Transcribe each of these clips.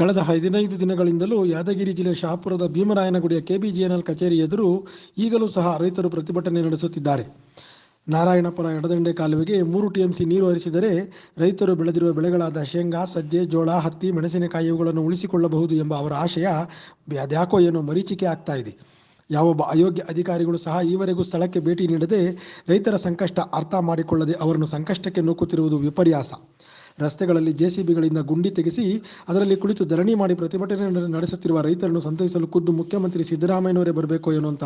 ಕಳೆದ 15 ದಿನಗಳಿಂದಲೂ ಯಾದಗಿರಿ ಜಿಲ್ಲೆ ಶಹಾಪುರದ ಭೀಮರಾಯನಗುಡಿಯ ಕೆಬಿಜಿಎನ್ಎಲ್ ಕಚೇರಿ ಎದುರು ಈಗಲೂ ಸಹ ರೈತರು ಪ್ರತಿಭಟನೆ ನಡೆಸುತ್ತಿದ್ದಾರೆ. ನಾರಾಯಣಪುರ ಎಡದಂಡೆ ಕಾಲುವೆಗೆ 3 ಟಿಎಂಸಿ ನೀರು ಹರಿಸಿದರೆ ರೈತರು ಬೆಳೆದಿರುವ ಬೆಳೆಗಳಾದ ಶೇಂಗಾ, ಸಜ್ಜೆ, ಜೋಳ, ಹತ್ತಿ, ಮೆಣಸಿನಕಾಯಿ ಇವುಗಳನ್ನು ಉಳಿಸಿಕೊಳ್ಳಬಹುದು ಎಂಬ ಅವರ ಆಶಯ ಅದ್ಯಾಕೋ ಏನೋ ಮರೀಚಿಕೆ ಆಗ್ತಾ ಇದೆ. ಯಾವೊಬ್ಬ ಅಯೋಗ್ಯ ಅಧಿಕಾರಿಗಳು ಸಹ ಈವರೆಗೂ ಸ್ಥಳಕ್ಕೆ ಭೇಟಿ ನೀಡದೆ ರೈತರ ಸಂಕಷ್ಟ ಅರ್ಥ ಮಾಡಿಕೊಳ್ಳದೆ ಅವರನ್ನು ಸಂಕಷ್ಟಕ್ಕೆ ನೂಕುತ್ತಿರುವುದು ವಿಪರ್ಯಾಸ. ರಸ್ತೆಗಳಲ್ಲಿ ಜೆಸಿಬಿಗಳಿಂದ ಗುಂಡಿ ತೆಗೆಸಿ ಅದರಲ್ಲಿ ಕುಳಿತು ಧರಣಿ ಮಾಡಿ ಪ್ರತಿಭಟನೆ ನಡೆಸುತ್ತಿರುವ ರೈತರನ್ನು ಸಂತೈಸಲು ಖುದ್ದು ಮುಖ್ಯಮಂತ್ರಿ ಸಿದ್ದರಾಮಯ್ಯನವರೇ ಬರಬೇಕು ಏನೋ ಅಂತ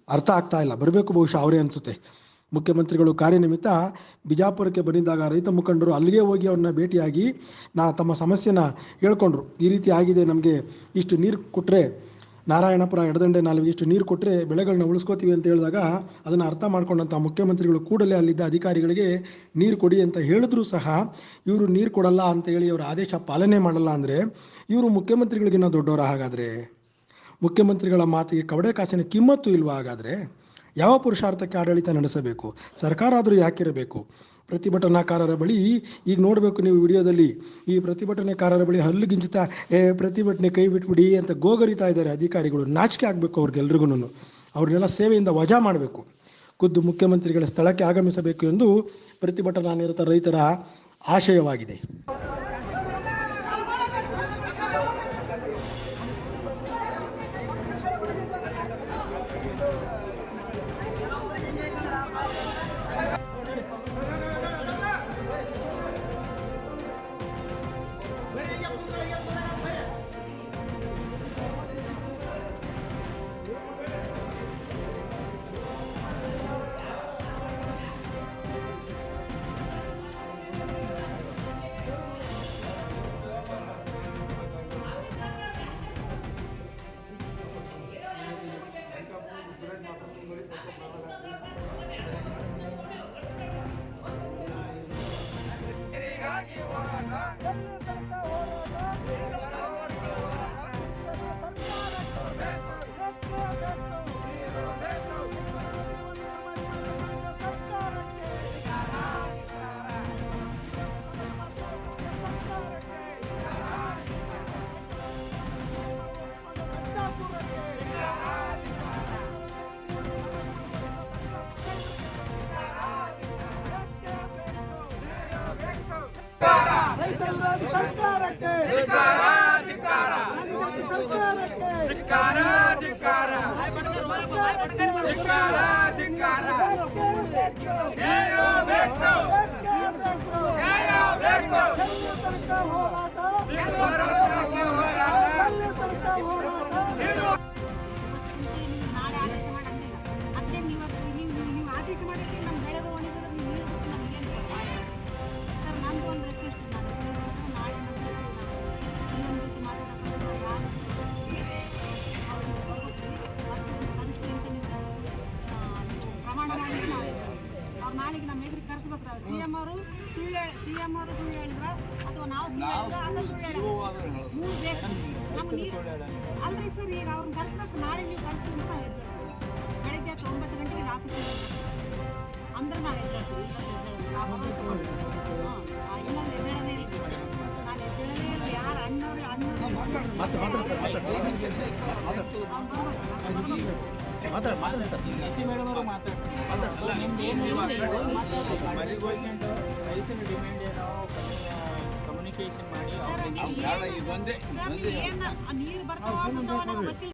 ಅರ್ಥ ಆಗ್ತಾ ಇಲ್ಲ. ಬರಬೇಕು ಬಹುಶಃ ಅವರೇ ಅನಿಸುತ್ತೆ. ಮುಖ್ಯಮಂತ್ರಿಗಳು ಕಾರ್ಯನಿಮಿತ್ತ ಬಿಜಾಪುರಕ್ಕೆ ಬಂದಿದ್ದಾಗ ರೈತ ಮುಖಂಡರು ಅಲ್ಲಿಗೆ ಹೋಗಿ ಅವ್ರನ್ನ ಭೇಟಿಯಾಗಿ ತಮ್ಮ ಸಮಸ್ಯೆನ ಹೇಳ್ಕೊಂಡ್ರು. ಈ ರೀತಿ ಆಗಿದೆ, ನಮಗೆ ಇಷ್ಟು ನೀರು ಕೊಟ್ಟರೆ, ನಾರಾಯಣಪುರ ಎಡದಂಡೆ ನಾಲೆಗೆ ಇಷ್ಟು ನೀರು ಕೊಟ್ಟರೆ ಬೆಳೆಗಳನ್ನ ಉಳಿಸ್ಕೋತೀವಿ ಅಂತ ಹೇಳಿದಾಗ ಅದನ್ನು ಅರ್ಥ ಮಾಡ್ಕೊಂಡಂಥ ಮುಖ್ಯಮಂತ್ರಿಗಳು ಕೂಡಲೇ ಅಲ್ಲಿದ್ದ ಅಧಿಕಾರಿಗಳಿಗೆ ನೀರು ಕೊಡಿ ಅಂತ ಹೇಳಿದ್ರು ಸಹ ಇವರು ನೀರು ಕೊಡಲ್ಲ ಅಂತ ಹೇಳಿ ಅವರ ಆದೇಶ ಪಾಲನೆ ಮಾಡಲ್ಲ ಅಂದರೆ ಇವರು ಮುಖ್ಯಮಂತ್ರಿಗಳಿಗಿನ್ನ ದೊಡ್ಡವರ? ಹಾಗಾದರೆ ಮುಖ್ಯಮಂತ್ರಿಗಳ ಮಾತಿಗೆ ಕವಡೆ ಕಾಸಿನ ಕಿಮ್ಮತ್ತು ಇಲ್ವಾ? ಹಾಗಾದರೆ ಯಾವ ಪುರುಷಾರ್ಥಕ್ಕೆ ಆಡಳಿತ ನಡೆಸಬೇಕು? ಸರ್ಕಾರ ಆದರೂ ಯಾಕಿರಬೇಕು? ಪ್ರತಿಭಟನಾಕಾರರ ಬಳಿ ಈಗ ನೋಡಬೇಕು ನೀವು ವಿಡಿಯೋದಲ್ಲಿ, ಈ ಪ್ರತಿಭಟನೆಕಾರರ ಬಳಿ ಹಲ್ಲುಗಿಂಜುತ್ತಾ ಪ್ರತಿಭಟನೆ ಕೈ ಬಿಟ್ಬಿಡಿ ಅಂತ ಗೋಗರಿತಾ ಇದ್ದಾರೆ ಅಧಿಕಾರಿಗಳು. ನಾಚಿಕೆ ಆಗಬೇಕು ಅವ್ರಿಗೆಲ್ರಿಗೂ. ಅವ್ರನ್ನೆಲ್ಲ ಸೇವೆಯಿಂದ ವಜಾ ಮಾಡಬೇಕು. ಖುದ್ದು ಮುಖ್ಯಮಂತ್ರಿಗಳ ಸ್ಥಳಕ್ಕೆ ಆಗಮಿಸಬೇಕು ಎಂದು ಪ್ರತಿಭಟನಾ ನಿರತ ರೈತರ ಆಶಯವಾಗಿದೆ. ಸರ್ಕಾರಕ್ಕೆ ಆದೇಶ ಮಾಡಿದ್ರೆ ನಮ್ಮ ಬೆಳೆಗಳು ಒಣಗಿದ್ರೆ ನೀವು ನೀರು ಬಿಟ್ಟು ನಮಗೇನು ಸರ್? ನಂದು ಒಂದು ರಿಕ್ವೆಸ್ಟ್, ನಾಳೆ ಸಿಎಂ ಜೊತೆ ಮಾತಾಡೋದು ಯಾರು ಅವ್ರಿಗೆ ಬರ್ಬೇಕು ಮತ್ತು ಒಂದು ಕಲಿಸ್ಲಿ ಅಂತ ನೀವು ಪ್ರಮಾಣ ಮಾಡಿ ನಾವು ಅವ್ರು ನಾಳೆಗೆ ನಮ್ಮ ಎದುರಿಗೆ ಕರೆಸ್ಬೇಕು. ಸಿಎಂ ಅವರು ಸುಳ್ಳು ಹೇಳಿದ್ರ ಅಥವಾ ನಾವು ಸುಳ್ಳು ಹೇಳಿದ್ರ ಅಥವಾ ಸುಳ್ಳು ಹೇಳಿದ್ರು ಮೂರು ಬೇಕು ನಮ್ಮ ನೀರು ಅಲ್ರಿ ಸರ್. ಈಗ ಅವ್ರನ್ನ ಕರೆಸ್ಬೇಕು. ನಾಳೆ ನೀವು ಕರೆಸ್ತೀವಿ ಅಂತ ನಾವು ಎದ್ದು ಬೆಳಗ್ಗೆ 9 ಗಂಟೆಗೆ ಆಫೀಸಿಗೆ ಅಂದ್ರೆ ನಾವು ಎದ್ದೇಳ್ತೀವಿ. ಇಲ್ಲ ಎದ್ದೇಳದೇ ಇಲ್ಲ, ನಾನು ಎದ್ದೇಳದೇ ಇಲ್ಲ. ಯಾರು ಅಣ್ಣವ್ರು ಕಮ್ಯುನಿಕೇಶನ್ ಮಾಡಿ ನೀರು ಬರ್ತಾವ ಗೊತ್ತಿಲ್ಲ.